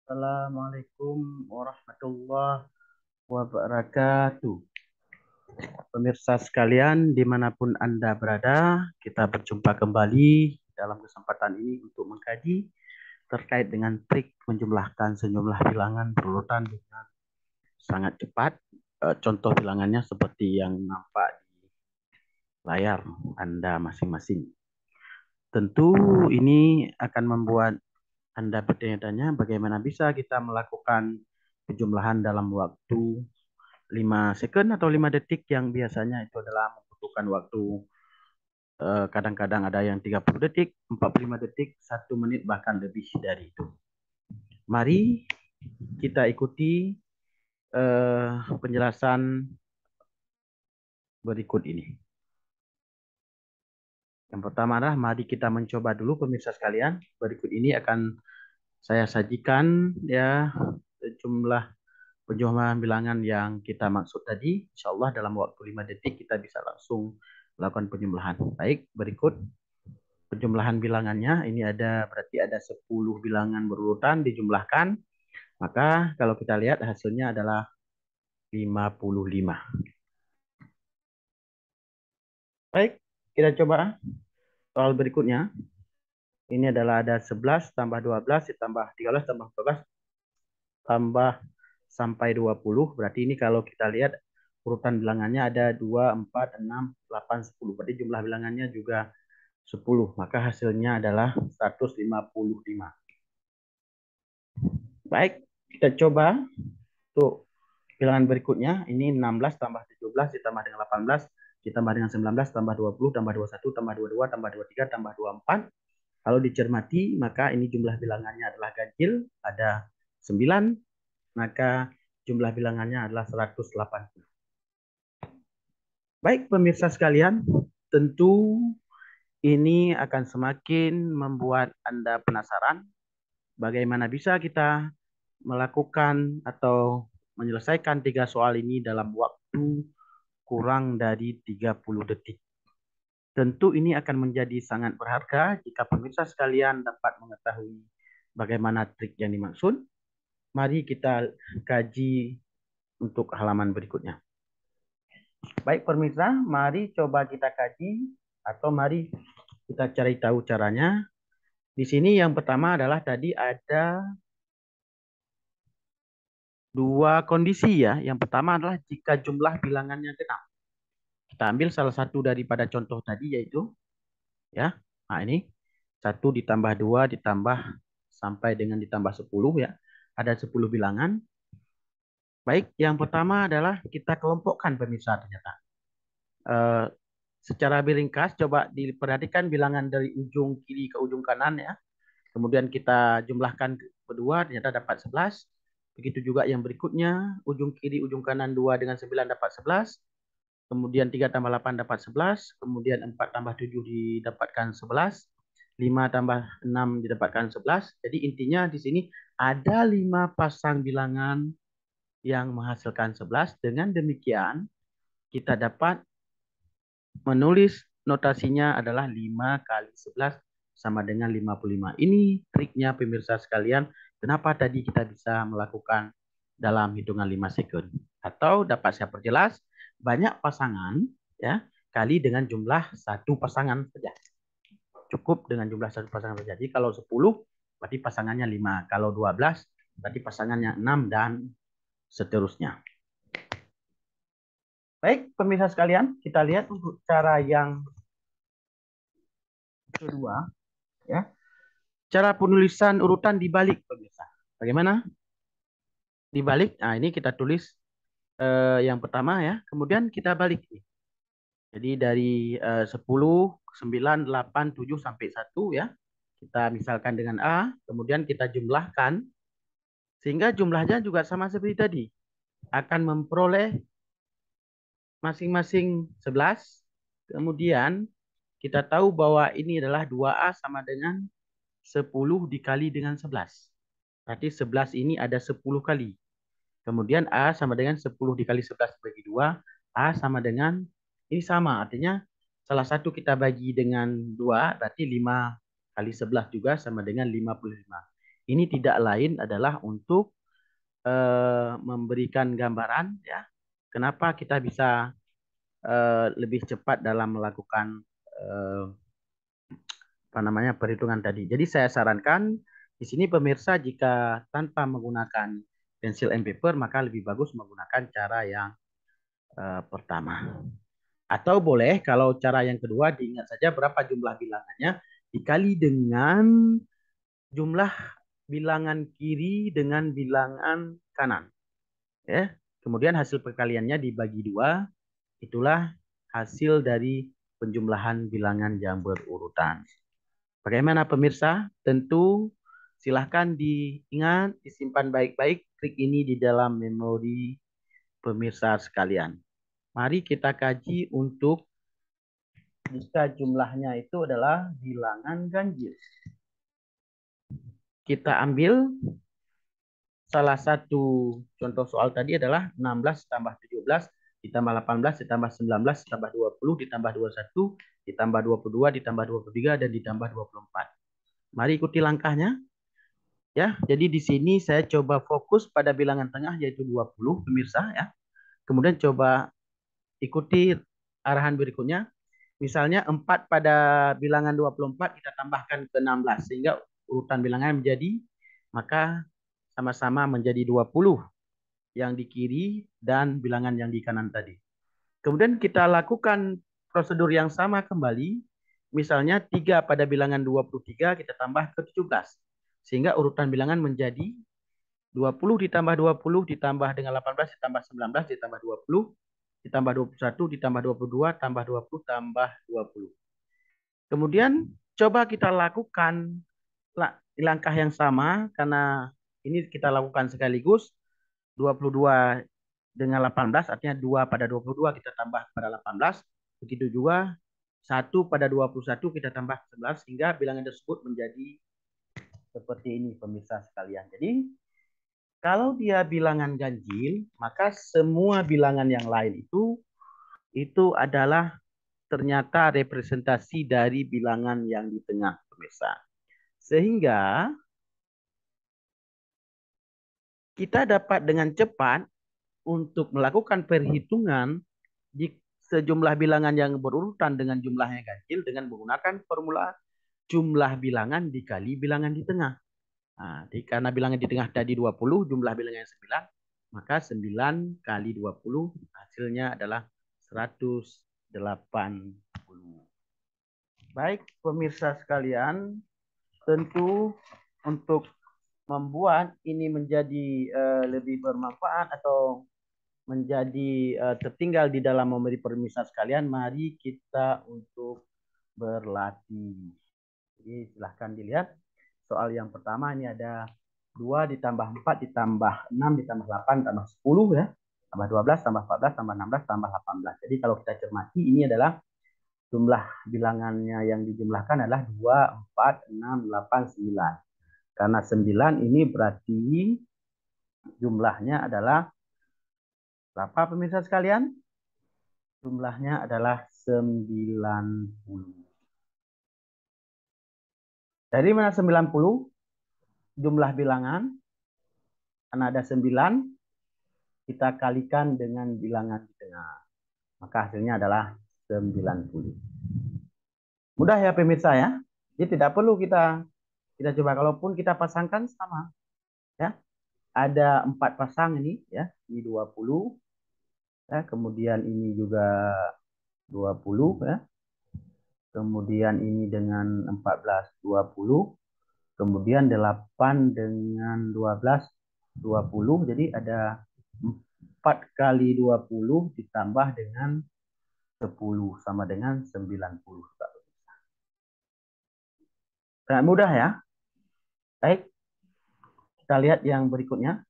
Assalamualaikum warahmatullahi wabarakatuh. Pemirsa sekalian, dimanapun Anda berada, kita berjumpa kembali dalam kesempatan ini untuk mengkaji terkait dengan trik menjumlahkan sejumlah bilangan berurutan dengan sangat cepat. Contoh bilangannya seperti yang nampak di layar Anda masing-masing. Tentu ini akan membuat Anda bertanya-tanya bagaimana bisa kita melakukan penjumlahan dalam waktu 5 second atau 5 detik yang biasanya itu adalah membutuhkan waktu kadang-kadang ada yang 30 detik, 45 detik, 1 menit bahkan lebih dari itu. Mari kita ikuti penjelasan berikut ini. Yang pertama adalah mari kita mencoba dulu pemirsa sekalian. Berikut ini akan saya sajikan ya jumlah penjumlahan bilangan yang kita maksud tadi. Insya Allah dalam waktu 5 detik kita bisa langsung melakukan penjumlahan. Baik, berikut penjumlahan bilangannya. Ini ada berarti ada 10 bilangan berurutan dijumlahkan. Maka kalau kita lihat hasilnya adalah 55. Baik, kita coba soal berikutnya. Ini adalah ada 11 tambah 12 ditambah 13 tambah 14 tambah sampai 20. Berarti ini kalau kita lihat urutan bilangannya ada 2, 4, 6, 8, 10. Berarti jumlah bilangannya juga 10. Maka hasilnya adalah 155. Baik, kita coba untuk bilangan berikutnya. Ini 16 tambah 17 ditambah dengan 18 ditambah dengan 19 tambah 20 tambah 21 tambah 22 tambah 23 tambah 24. Kalau dicermati, maka ini jumlah bilangannya adalah ganjil, ada 9, maka jumlah bilangannya adalah 180. Baik pemirsa sekalian, tentu ini akan semakin membuat Anda penasaran bagaimana bisa kita melakukan atau menyelesaikan 3 soal ini dalam waktu kurang dari 30 detik. Tentu ini akan menjadi sangat berharga jika pemirsa sekalian dapat mengetahui bagaimana trik yang dimaksud. Mari kita kaji untuk halaman berikutnya. Baik pemirsa, mari coba kita kaji atau mari kita cari tahu caranya. Di sini yang pertama adalah tadi ada dua kondisi ya. Yang pertama adalah jika jumlah bilangannya genap. Kita ambil salah satu daripada contoh tadi yaitu ya. Nah, ini 1 ditambah 2 ditambah sampai dengan ditambah 10 ya. Ada 10 bilangan. Baik, yang pertama adalah kita kelompokkan pemirsa ternyata. Eh, Secara ringkas coba diperhatikan bilangan dari ujung kiri ke ujung kanan ya. Kemudian kita jumlahkan kedua ternyata dapat 11. Begitu juga yang berikutnya, ujung kiri ujung kanan 2 dengan 9 dapat 11. Kemudian 3 tambah 8 dapat 11. Kemudian 4 tambah 7 didapatkan 11. 5 tambah 6 didapatkan 11. Jadi intinya di sini ada 5 pasang bilangan yang menghasilkan 11. Dengan demikian kita dapat menulis notasinya adalah 5 kali 11 sama dengan 55. Ini triknya pemirsa sekalian. Kenapa tadi kita bisa melakukan dalam hitungan 5 second. Atau dapat saya perjelas, banyak pasangan ya kali dengan jumlah satu pasangan saja. Cukup dengan jumlah satu pasangan saja. Jadi kalau 10 berarti pasangannya 5. Kalau 12 berarti pasangannya 6 dan seterusnya. Baik, pemirsa sekalian, kita lihat untuk cara yang kedua ya. Cara penulisan urutan dibalik pemirsa. Bagaimana? Dibalik. Nah, ini kita tulis yang pertama ya. Kemudian kita balik nih. Jadi dari 10, 9, 8, 7 sampai 1 ya. Kita misalkan dengan A, kemudian kita jumlahkan sehingga jumlahnya juga sama seperti tadi. Akan memperoleh masing-masing 11. Kemudian kita tahu bahwa ini adalah 2A sama dengan 10 dikali dengan 11. Berarti 11 ini ada 10 kali. Kemudian A sama dengan 10 dikali 11 bagi 2. A sama dengan, ini sama. Artinya salah satu kita bagi dengan 2. Berarti 5 kali 11 juga sama dengan 55. Ini tidak lain adalah untuk memberikan gambaran ya, kenapa kita bisa lebih cepat dalam melakukan apa namanya perhitungan tadi. Jadi saya sarankan di sini pemirsa jika tanpa menggunakan pensil and paper maka lebih bagus menggunakan cara yang pertama. Atau boleh kalau cara yang kedua diingat saja berapa jumlah bilangannya dikali dengan jumlah bilangan kiri dengan bilangan kanan. Ya. Kemudian hasil perkaliannya dibagi dua, itulah hasil dari penjumlahan bilangan yang berurutan. Bagaimana pemirsa? Tentu silahkan diingat, disimpan baik-baik trik ini di dalam memori pemirsa sekalian. Mari kita kaji untuk jika jumlahnya itu adalah bilangan ganjil. Kita ambil salah satu contoh soal tadi adalah 16 tambah 17 ditambah 18 ditambah 19 ditambah 20 ditambah 21 ditambah 22 ditambah 23 dan ditambah 24. Mari ikuti langkahnya. Ya, jadi di sini saya coba fokus pada bilangan tengah yaitu 20 pemirsa ya. Kemudian coba ikuti arahan berikutnya. Misalnya 4 pada bilangan 24 kita tambahkan ke 16 sehingga urutan bilangan menjadi maka sama-sama menjadi 20 yang di kiri dan bilangan yang di kanan tadi. Kemudian kita lakukan prosedur yang sama kembali. Misalnya 3 pada bilangan 23 kita tambah ke 17. Sehingga urutan bilangan menjadi 20 ditambah 20 ditambah dengan 18 ditambah 19 ditambah 20 ditambah 21 ditambah 22 tambah 20 tambah 20. Kemudian coba kita lakukan langkah yang sama karena ini kita lakukan sekaligus 22 dengan 18 artinya 2 pada 22 kita tambah pada 18. Begitu juga 1 pada 21 kita tambah 11 sehingga bilangan tersebut menjadi seperti ini pemirsa sekalian. Jadi kalau dia bilangan ganjil, maka semua bilangan yang lain itu adalah ternyata representasi dari bilangan yang di tengah, pemirsa. Sehingga kita dapat dengan cepat untuk melakukan perhitungan di sejumlah bilangan yang berurutan dengan jumlahnya ganjil dengan menggunakan formula jumlah bilangan dikali bilangan di tengah. Nah, karena bilangan di tengah tadi 20, jumlah bilangannya 9, maka 9 kali 20 hasilnya adalah 180. Baik, pemirsa sekalian, tentu untuk membuat ini menjadi lebih bermanfaat atau menjadi tertinggal di dalam memori pemirsa sekalian, mari kita untuk berlatih. Jadi silahkan dilihat. Soal yang pertama ini ada 2 ditambah 4 ditambah 6 ditambah 8 tambah 10 ya. Tambah 12 tambah 14 tambah 16 tambah 18. Jadi kalau kita cermati ini adalah jumlah bilangannya yang dijumlahkan adalah 2, 4, 6, 8, 9. Karena 9 ini berarti jumlahnya adalah berapa pemirsa sekalian? Jumlahnya adalah 90. Dari mana 90? Jumlah bilangan. Karena ada 9, kita kalikan dengan bilangan di tengah. Maka hasilnya adalah 90. Mudah ya pemirsa ya. Jadi tidak perlu kita coba. Kalaupun kita pasangkan sama. Ya. Ada 4 pasang ini ya. Ini 20. Ya. Kemudian ini juga 20 ya. Kemudian ini dengan 14, 20. Kemudian 8 dengan 12, 20. Jadi ada 4 kali 20 ditambah dengan 10 sama dengan 90. Sangat mudah ya. Baik, kita lihat yang berikutnya.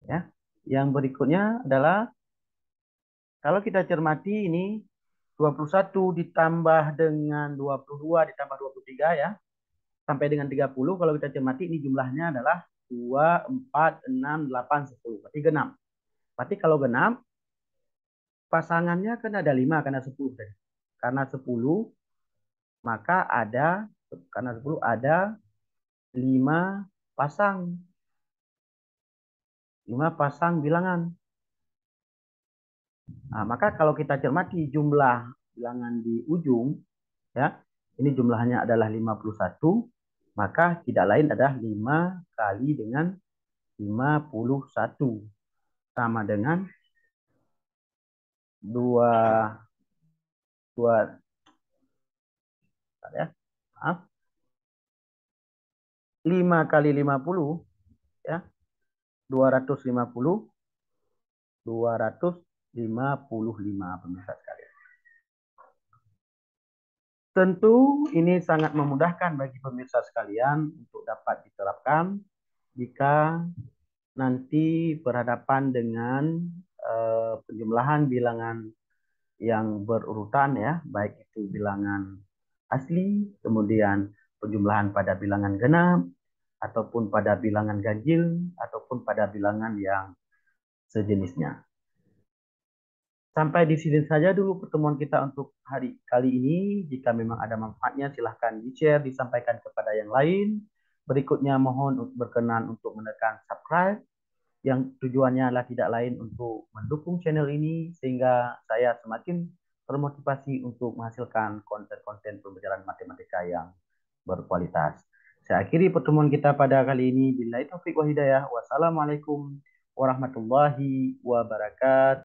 Ya, yang berikutnya adalah kalau kita cermati ini 21 ditambah dengan 22 ditambah 23 ya. Sampai dengan 30 kalau kita cermati ini jumlahnya adalah 2, 4, 6, 8, 10. Berarti genap. Berarti kalau genap pasangannya kan ada 5 karena 10 tadi. Karena 10 maka ada karena 10 ada 5 pasang. 5 pasang bilangan. Nah, maka kalau kita cermati jumlah bilangan di ujung, ya, ini jumlahnya adalah 51, maka tidak lain adalah 5 kali dengan 51 sama dengan 2 2 ya. Maaf, 5 kali 50 ya, 250, 255 pemirsa sekalian. Tentu ini sangat memudahkan bagi pemirsa sekalian untuk dapat diterapkan jika nanti berhadapan dengan penjumlahan bilangan yang berurutan ya, baik itu bilangan asli, kemudian penjumlahan pada bilangan genap, ataupun pada bilangan ganjil, ataupun pada bilangan yang sejenisnya. Sampai di sini saja dulu pertemuan kita untuk hari kali ini. Jika memang ada manfaatnya, silahkan di-share, disampaikan kepada yang lain. Berikutnya mohon berkenan untuk menekan subscribe, yang tujuannya adalah tidak lain untuk mendukung channel ini, sehingga saya semakin termotivasi untuk menghasilkan konten-konten pembelajaran matematika yang berkualitas. Saya akhiri pertemuan kita pada kali ini. Billahi taufiq wa hidayah. Wassalamualaikum warahmatullahi wabarakatuh.